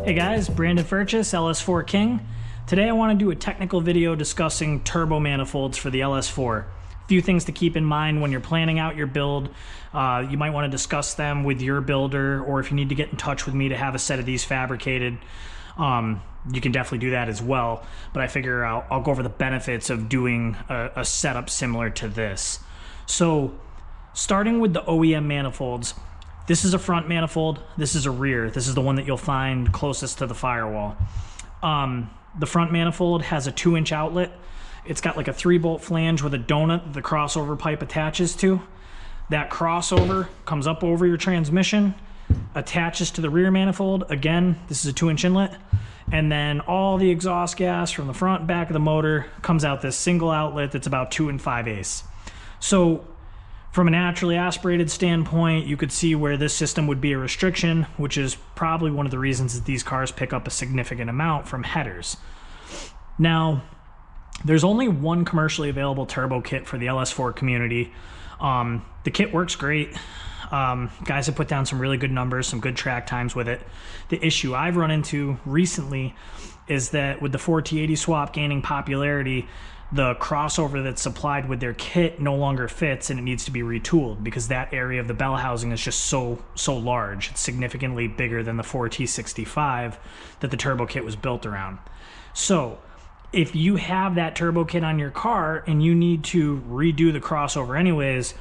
Hey guys, Brandon Furchess, LS4 King. Today I want to do a technical video discussing turbo manifolds for the LS4. A few things to keep in mind when you're planning out your build. You might want to discuss them with your builder, or if you need to get in touch with me to have a set of these fabricated, you can definitely do that as well. But I figure I'll go over the benefits of doing a setup similar to this. So starting with the Oem manifolds, this is a front manifold, this is a rear. This is the one that you'll find closest to the firewall. The front manifold has a 2-inch outlet. It's got like a 3-bolt flange with a donut that the crossover pipe attaches to. That crossover comes up over your transmission, attaches to the rear manifold. Again, this is a 2-inch inlet. And then all the exhaust gas from the front and back of the motor comes out this single outlet that's about 2 5/8. So from a naturally aspirated standpoint, you could see where this system would be a restriction, which is probably one of the reasons that these cars pick up a significant amount from headers. Now, there's only one commercially available turbo kit for the LS4 community. The kit works great. Guys have put down some really good numbers, some good track times with it. The issue I've run into recently is that with the 4T80 swap gaining popularity, the crossover that's supplied with their kit no longer fits and it needs to be retooled because that area of the bell housing is just so large. It's significantly bigger than the 4T65 that the turbo kit was built around. So if you have that turbo kit on your car and you need to redo the crossover anyways,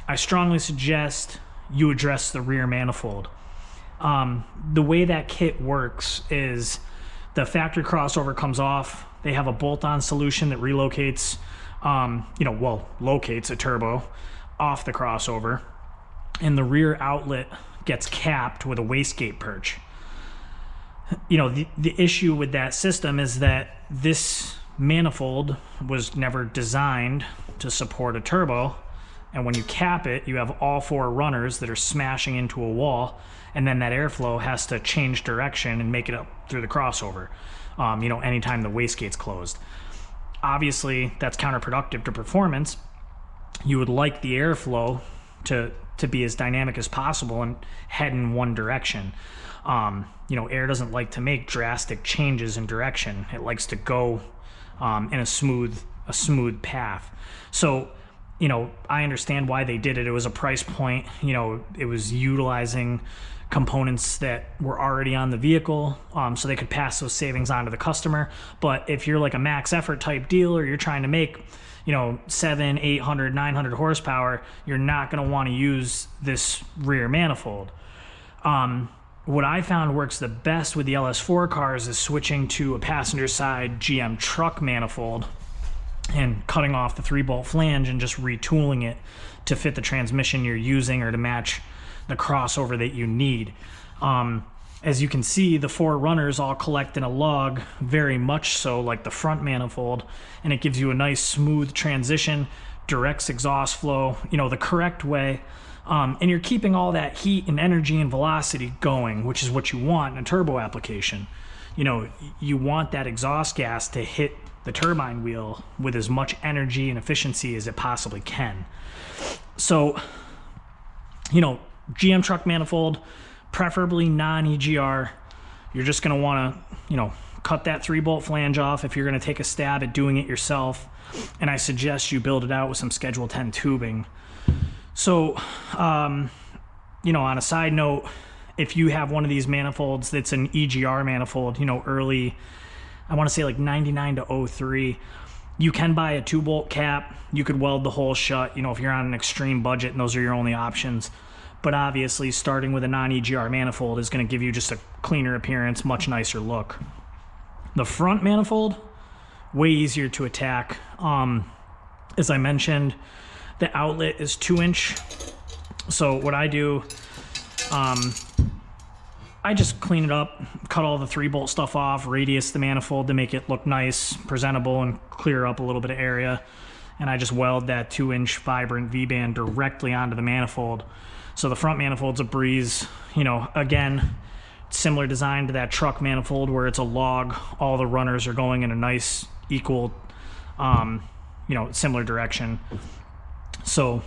I strongly suggest you address the rear manifold. The way that kit works is the factory crossover comes off. They have a bolt-on solution that relocates, locates a turbo off the crossover, and the rear outlet gets capped with a wastegate perch. The issue with that system is that this manifold was never designed to support a turbo, and when you cap it, you have all 4 runners that are smashing into a wall, and then that airflow has to change direction and make it up through the crossover. Anytime the wastegate's closed. Obviously, that's counterproductive to performance. You would like the airflow to be as dynamic as possible and head in one direction. Air doesn't like to make drastic changes in direction. It likes to go in a smooth path. So, I understand why they did it. It was a price point. It was utilizing components that were already on the vehicle, so they could pass those savings on to the customer. But if you're like a max effort type deal, or you're trying to make 700, 800, 900 horsepower, you're not going to want to use this rear manifold. What I found works the best with the LS4 cars is switching to a passenger side GM truck manifold and cutting off the 3-bolt flange and just retooling it to fit the transmission you're using or to match the crossover that you need. As you can see, the 4 runners all collect in a lug, very much so like the front manifold, and it gives you a nice smooth transition, directs exhaust flow, the correct way, and you're keeping all that heat and energy and velocity going, which is what you want in a turbo application. You want that exhaust gas to hit the turbine wheel with as much energy and efficiency as it possibly can. So, GM truck manifold, preferably non-EGR. You're just going to want to, cut that 3-bolt flange off if you're going to take a stab at doing it yourself. And I suggest you build it out with some Schedule 10 tubing. So, on a side note, if you have one of these manifolds that's an EGR manifold, early, I want to say like 99 to 03, you can buy a 2-bolt cap. You could weld the hole shut, if you're on an extreme budget and those are your only options. But obviously, starting with a non-EGR manifold is going to give you just a cleaner appearance, much nicer look. The front manifold, way easier to attack. As I mentioned, the outlet is 2-inch. So what I do, I just clean it up, cut all the 3-bolt stuff off, radius the manifold to make it look nice, presentable, and clear up a little bit of area. And I just weld that 2-inch vibrant V-band directly onto the manifold. So the front manifold's a breeze. Again, similar design to that truck manifold where it's a log. All the runners are going in a nice, equal, similar direction. So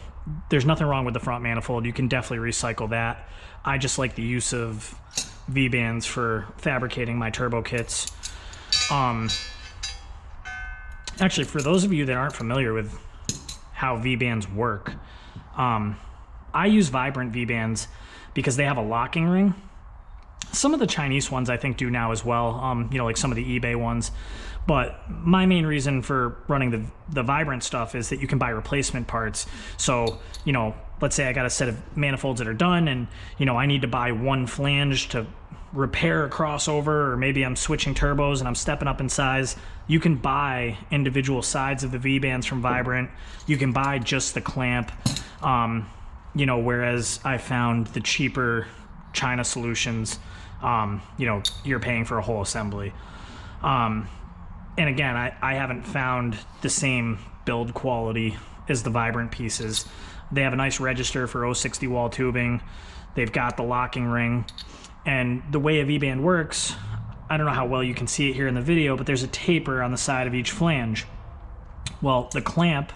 there's nothing wrong with the front manifold. You can definitely recycle that. I just like the use of V-bands for fabricating my turbo kits. Actually, for those of you that aren't familiar with how V-bands work, I use Vibrant V-bands because they have a locking ring. Some of the Chinese ones I think do now as well, you know, like some of the eBay ones. But my main reason for running the Vibrant stuff is that you can buy replacement parts. So, you know, let's say I got a set of manifolds that are done and, you know, I need to buy one flange to repair a crossover, or maybe I'm switching turbos and I'm stepping up in size. You can buy individual sides of the V-bands from Vibrant. You can buy just the clamp, you know, whereas I found the cheaper China solutions, you know, you're paying for a whole assembly. And again, I haven't found the same build quality as the Vibrant pieces. They have a nice register for 060 wall tubing. They've got the locking ring. And the way a V-band works, I don't know how well you can see it here in the video, but there's a taper on the side of each flange. Well, the clamp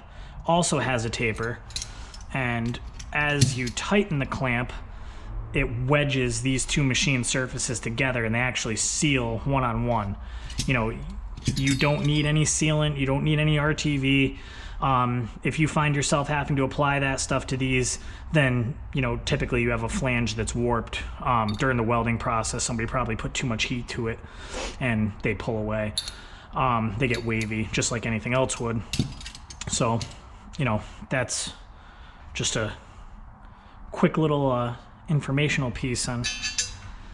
also has a taper. And as you tighten the clamp, it wedges these two machine surfaces together and they actually seal one-on-one. You know, you don't need any sealant, you don't need any RTV. If you find yourself having to apply that stuff to these, then, you know, typically you have a flange that's warped during the welding process. Somebody probably put too much heat to it and they pull away. They get wavy, just like anything else would. So, you know, that's just a quick little informational piece on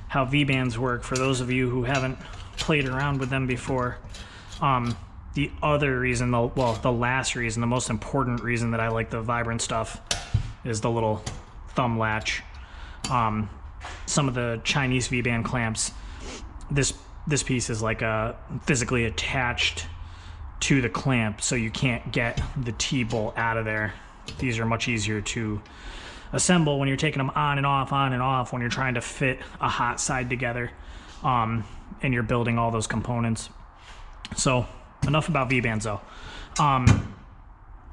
how V-bands work for those of you who haven't played around with them before. The other reason, well, the last reason, the most important reason that I like the Vibrant stuff is the little thumb latch. Some of the Chinese V-band clamps, this piece is like physically attached to the clamp, so you can't get the T-bolt out of there. These are much easier to assemble when you're taking them on and off when you're trying to fit a hot side together, and you're building all those components. So enough about V-bands though.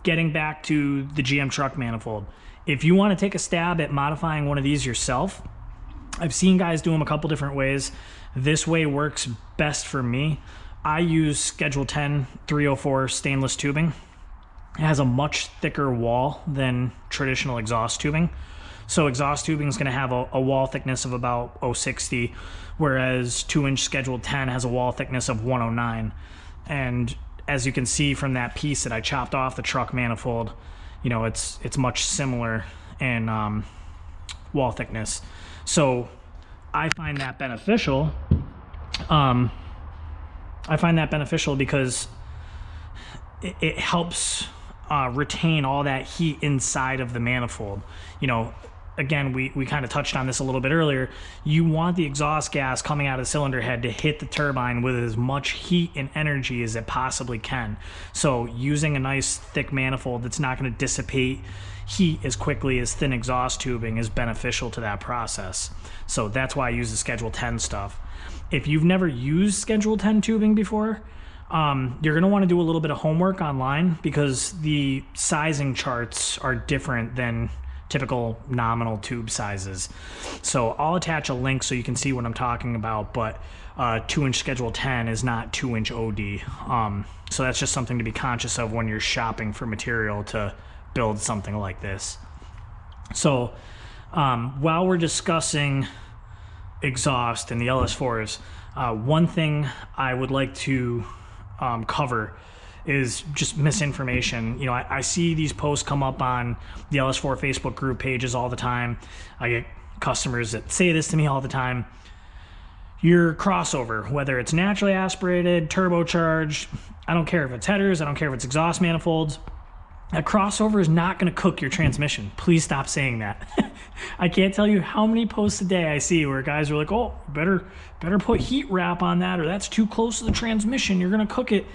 Getting back to the GM truck manifold, if you want to take a stab at modifying one of these yourself, I've seen guys do them a couple different ways. This way works best for me. I use Schedule 10 304 stainless tubing. It has a much thicker wall than traditional exhaust tubing. So exhaust tubing is going to have a wall thickness of about 060, whereas 2-inch Schedule 10 has a wall thickness of 109. And as you can see from that piece that I chopped off the truck manifold, you know, it's much similar in wall thickness. So I find that beneficial. I find that beneficial because it helps retain all that heat inside of the manifold. You know, again, we kind of touched on this a little bit earlier. You want the exhaust gas coming out of the cylinder head to hit the turbine with as much heat and energy as it possibly can. So using a nice thick manifold that's not going to dissipate heat as quickly as thin exhaust tubing is beneficial to that process. So that's why I use the Schedule 10 stuff. If you've never used Schedule 10 tubing before, you're going to want to do a little bit of homework online because the sizing charts are different than typical nominal tube sizes. So I'll attach a link so you can see what I'm talking about, but 2-inch Schedule 10 is not 2-inch OD. So that's just something to be conscious of when you're shopping for material to build something like this. So while we're discussing exhaust and the LS4s, one thing I would like to cover is just misinformation. You know, I see these posts come up on the LS4 Facebook group pages all the time. I get customers that say this to me all the time. Your crossover, whether it's naturally aspirated, turbocharged, I don't care if it's headers, I don't care if it's exhaust manifolds, a crossover is not going to cook your transmission. Please stop saying that. I can't tell you how many posts a day I see where guys are like, oh, better put heat wrap on that, or that's too close to the transmission, you're going to cook it.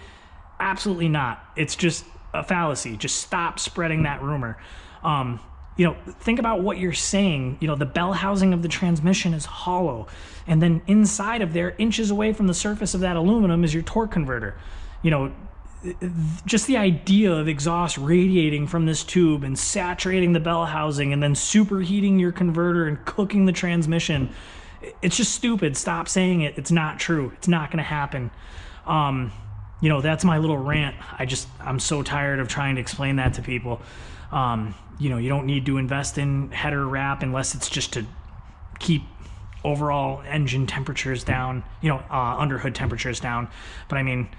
Absolutely not. It's just a fallacy. Just stop spreading that rumor. You know, think about what you're saying. You know, the bell housing of the transmission is hollow, and then inside of there, inches away from the surface of that aluminum, is your torque converter. You know, just the idea of exhaust radiating from this tube and saturating the bell housing and then superheating your converter and cooking the transmission, It's just stupid. Stop saying it. It's not true. It's not going to happen. You know, that's my little rant. I'm so tired of trying to explain that to people. You know, you don't need to invest in header wrap unless it's just to keep overall engine temperatures down, you know, under hood temperatures down. But I mean,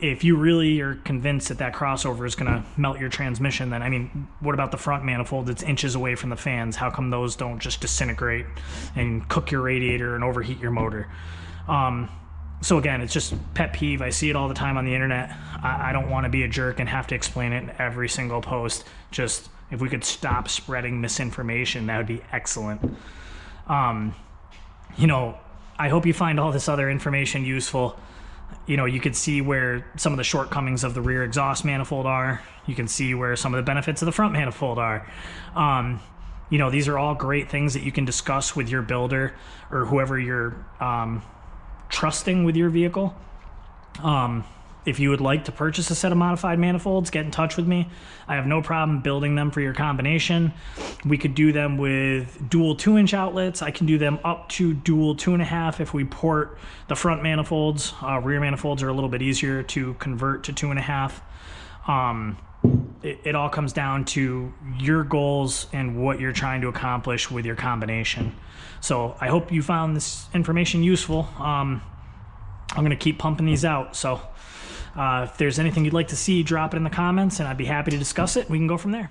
if you really are convinced that that crossover is going to melt your transmission, then I mean, what about the front manifold? It's inches away from the fans. How come those don't just disintegrate and cook your radiator and overheat your motor? So again, it's just pet peeve. I see it all the time on the internet. I don't want to be a jerk and have to explain it in every single post. Just if we could stop spreading misinformation, that would be excellent. You know, I hope you find all this other information useful. You know, you could see where some of the shortcomings of the rear exhaust manifold are. You can see where some of the benefits of the front manifold are. You know, these are all great things that you can discuss with your builder or whoever you're trusting with your vehicle. If you would like to purchase a set of modified manifolds, get in touch with me. I have no problem building them for your combination. We could do them with dual 2-inch outlets. I can do them up to dual 2.5 if we port the front manifolds. Rear manifolds are a little bit easier to convert to 2.5. It all comes down to your goals and what you're trying to accomplish with your combination. So I hope you found this information useful. I'm going to keep pumping these out. So if there's anything you'd like to see, drop it in the comments and I'd be happy to discuss it. We can go from there.